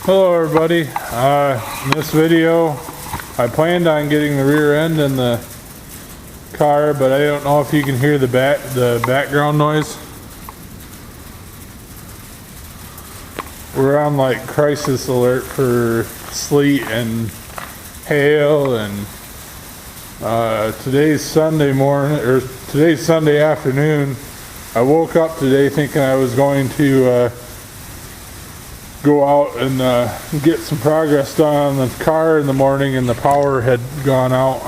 Hello everybody. In this video I planned on getting the rear end in the car, but I don't know if you can hear the background noise. We're on like crisis alert for sleet and hail, and today's Sunday morning, or today's Sunday afternoon. I woke up today thinking I was going to go out and get some progress done on the car in the morning, and the power had gone out.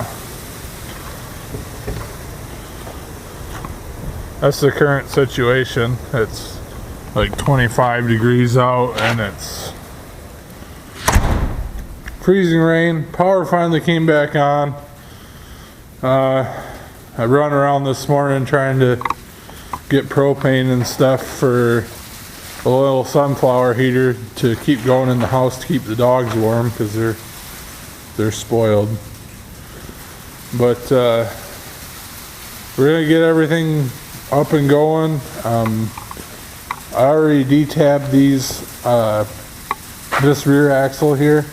That's the current situation. It's like 25 degrees out and it's freezing rain. Power finally came back on. I run around this morning trying to get propane and stuff for a little sunflower heater to keep going in the house to keep the dogs warm, because they're spoiled. But we're gonna get everything up and going. I already detabbed this rear axle here,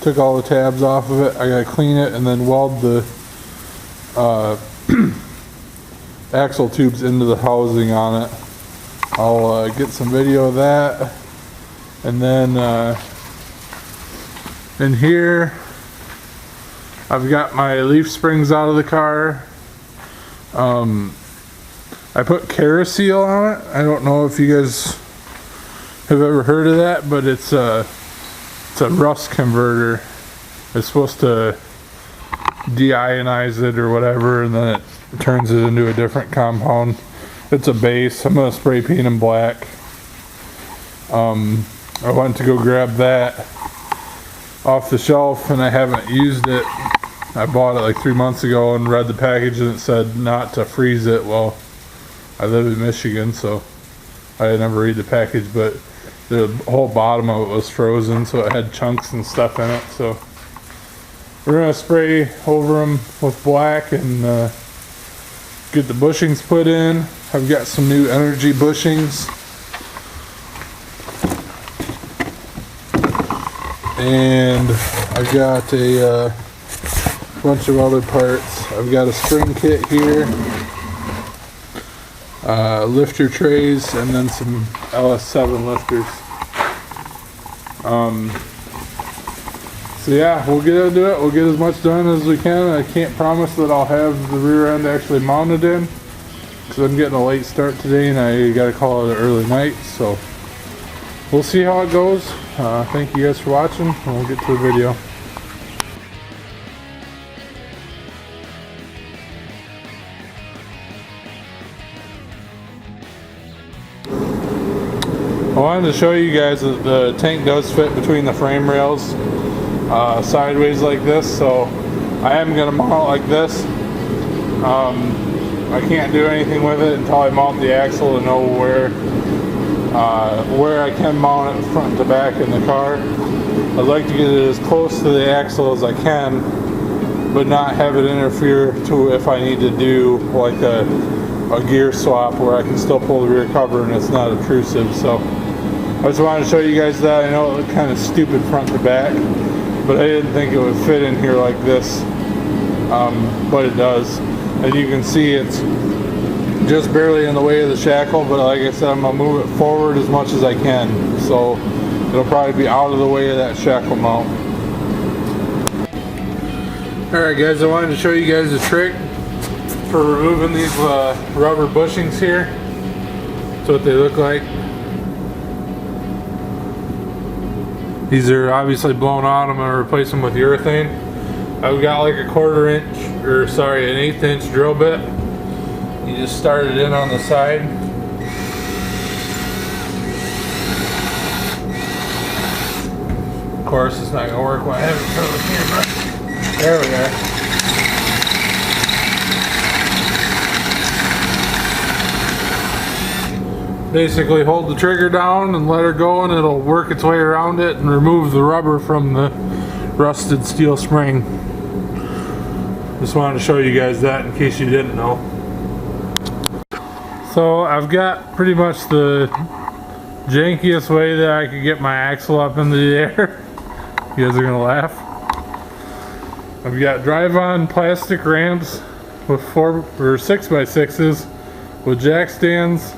took all the tabs off of it. I gotta clean it and then weld the axle tubes into the housing on it. I'll get some video of that, and then in here I've got my leaf springs out of the car. I put Caraseal on it. I don't know if you guys have ever heard of that, but it's a rust converter. It's supposed to deionize it or whatever, and then it turns it into a different compound. It's a base. I'm going to spray paint them black. I went to go grab that off the shelf and I haven't used it. I bought it like 3 months ago and read the package and it said not to freeze it. Well, I live in Michigan, so I didn't ever read the package, but the whole bottom of it was frozen, so it had chunks and stuff in it. So we're going to spray over them with black and get the bushings put in. I've got some new energy bushings, and I've got a bunch of other parts. I've got a spring kit here, lifter trays, and then some LS7 lifters. So yeah, we'll get into it. We'll get as much done as we can. I can't promise that I'll have the rear end actually mounted in, because I'm getting a late start today and I gotta call it an early night. So we'll see how it goes. Thank you guys for watching, and we'll get to the video. I wanted to show you guys that the tank does fit between the frame rails sideways like this, so I am going to mount it like this. I can't do anything with it until I mount the axle to know where I can mount it front to back in the car. I'd like to get it as close to the axle as I can, but not have it interfere to if I need to do like a gear swap where I can still pull the rear cover and it's not obtrusive. So I just wanted to show you guys that. I know it looked kind of stupid front to back, but I didn't think it would fit in here like this, but it does. And you can see it's just barely in the way of the shackle, but like I said, I'm going to move it forward as much as I can, so it'll probably be out of the way of that shackle mount. Alright guys, I wanted to show you guys a trick for removing these rubber bushings here. That's what they look like. These are obviously blown out. I'm going to replace them with urethane. I've got like a 1/4 inch, or sorry, an 1/8 inch drill bit. You just start it in on the side. Of course, it's not going to work when I have it in front of the camera. There we go. Basically hold the trigger down and let her go, and it'll work its way around it and remove the rubber from the rusted steel spring. Just wanted to show you guys that in case you didn't know. So I've got pretty much the jankiest way that I could get my axle up into the air. You guys are gonna laugh. I've got drive-on plastic ramps with 4 or 6x6s with jack stands,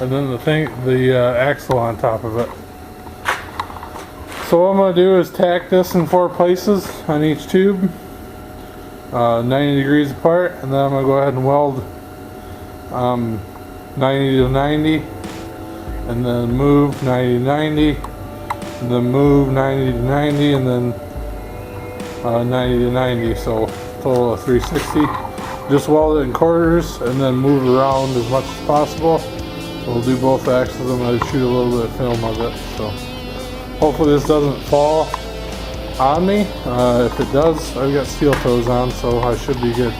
and then the axle on top of it. So what I'm going to do is tack this in 4 places on each tube, 90 degrees apart, and then I'm going to go ahead and weld 90 to 90, and then move 90 to 90, and then move 90 to 90, and then 90 to 90, so total of 360. Just weld it in quarters and then move around as much as possible. We'll do both axles. I'm going to shoot a little bit of film of it, so hopefully this doesn't fall on me. If it does, I've got steel toes on, so I should be good.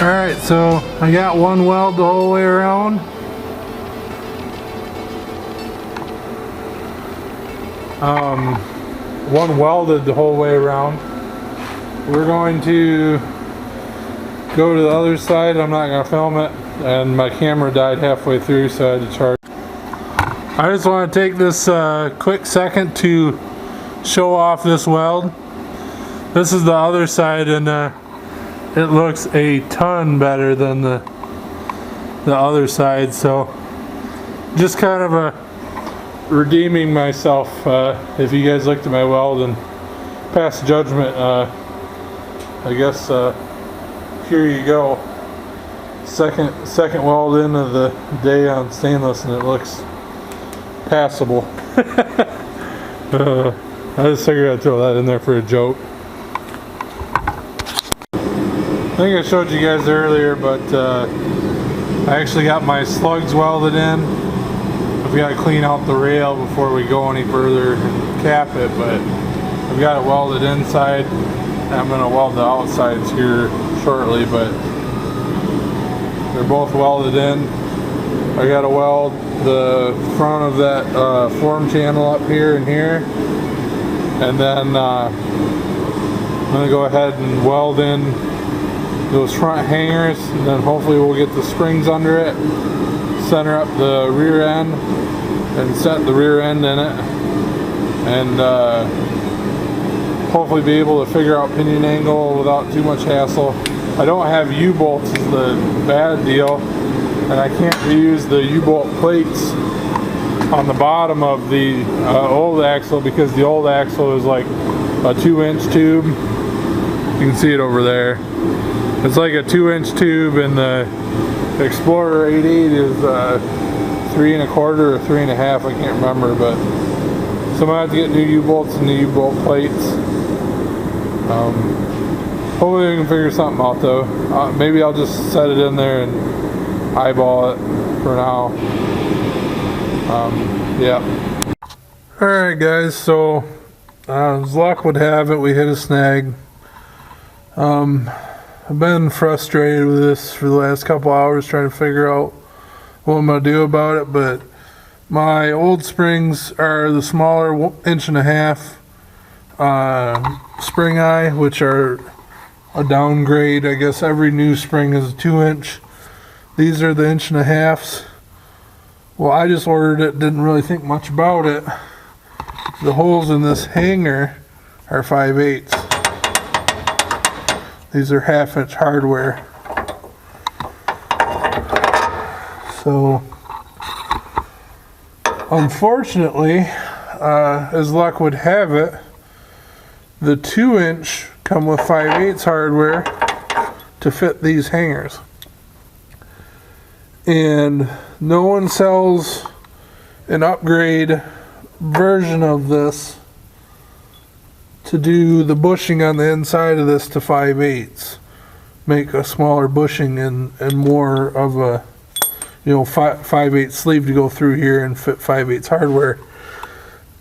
Alright, so I got one weld the whole way around. One welded the whole way around. We're going to go to the other side. I'm not going to film it, and my camera died halfway through, so I had to charge. I just want to take this quick second to show off this weld. This is the other side, and it looks a ton better than the other side, so just kind of a redeeming myself. If you guys looked at my weld and passed judgment, I guess here you go. Second weld in of the day on stainless, and it looks passable. I just figured I'd throw that in there for a joke. I think I showed you guys earlier, but I actually got my slugs welded in. I've got to clean out the rail before we go any further and cap it, but I've got it welded inside. I'm going to weld the outsides here shortly, but they're both welded in. I got to weld the front of that form channel up here and here, and then I'm going to go ahead and weld in those front hangers, and then hopefully we'll get the springs under it, center up the rear end, and set the rear end in it, and hopefully be able to figure out pinion angle without too much hassle. I don't have U-bolts is the bad deal, and I can't reuse the U-bolt plates on the bottom of the old axle because the old axle is like a 2-inch tube. You can see it over there. It's like a 2-inch tube, and the Explorer 88 is 3 1/4 or 3 1/2. I can't remember, but so I'm gonna have to get new U-bolts and new U-bolt plates. Hopefully we can figure something out though. Maybe I'll just set it in there and eyeball it for now. Yeah. Alright guys, so as luck would have it, we hit a snag. I've been frustrated with this for the last couple hours trying to figure out what I'm going to do about it, but my old springs are the smaller 1.5 spring eye, which are a downgrade. I guess every new spring is a 2-inch. These are the 1.5s. Well, I just ordered it, didn't really think much about it. The holes in this hanger are 5/8. These are 1/2-inch hardware. So, unfortunately, as luck would have it, the 2-inch come with 5/8 hardware to fit these hangers. And no one sells an upgrade version of this to do the bushing on the inside of this to 5/8. Make a smaller bushing and more of a 5/8 sleeve to go through here and fit 5/8 hardware.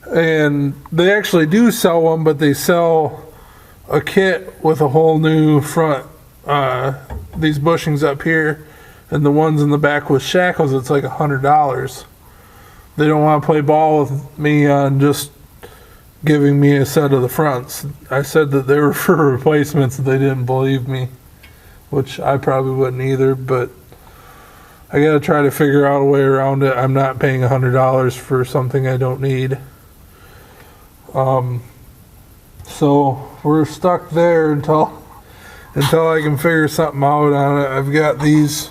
And they actually do sell one, but they sell a kit with a whole new front. These bushings up here and the ones in the back with shackles, it's like $100. They don't want to play ball with me on just giving me a set of the fronts. I said that they were for replacements and they didn't believe me, which I probably wouldn't either, but I gotta try to figure out a way around it. I'm not paying $100 for something I don't need. So we're stuck there until I can figure something out on it. I've got these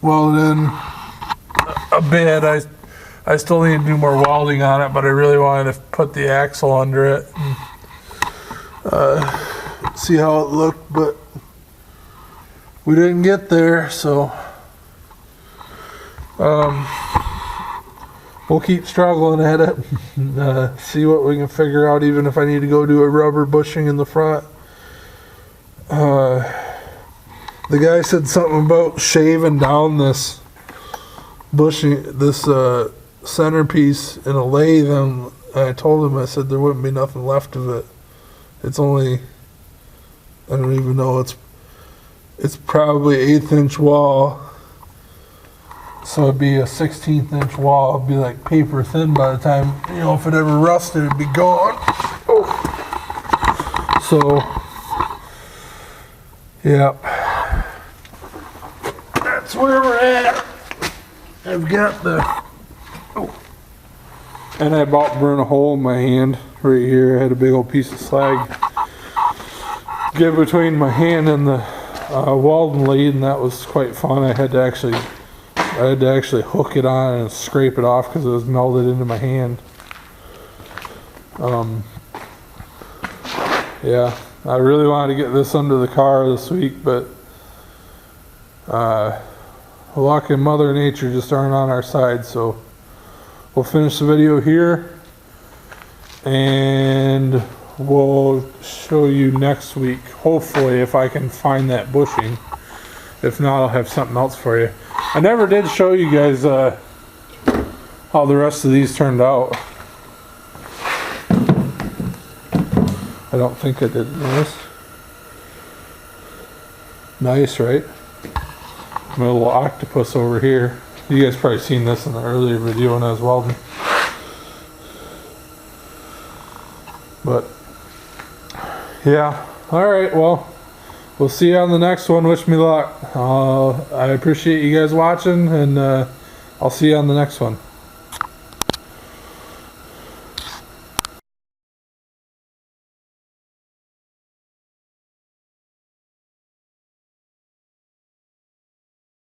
welded in a bit. I still need to do more welding on it, but I really wanted to put the axle under it and see how it looked, but we didn't get there, so we'll keep struggling at it and see what we can figure out, even if I need to go do a rubber bushing in the front. The guy said something about shaving down this bushing, this centerpiece in a lathe, and I told him, I said there wouldn't be nothing left of it. It's only, I don't even know, it's probably 1/8-inch wall, so it'd be a 16th-inch wall. It'd be like paper thin by the time, if it ever rusted, it'd be gone. Oh. So yeah, that's where we're at. I've got and I about burned a hole in my hand right here. I had a big old piece of slag get between my hand and the welding lead, and that was quite fun. I had to actually hook it on and scrape it off because it was melded into my hand. Yeah, I really wanted to get this under the car this week, but luck and Mother Nature just aren't on our side, so we'll finish the video here and we'll show you next week, hopefully, if I can find that bushing. If not, I'll have something else for you. I never did show you guys how the rest of these turned out. I don't think I did. Nice, right? My little octopus over here. You guys probably seen this in the earlier video when I was welding. But yeah, alright, well, we'll see you on the next one. Wish me luck. I appreciate you guys watching, and I'll see you on the next one.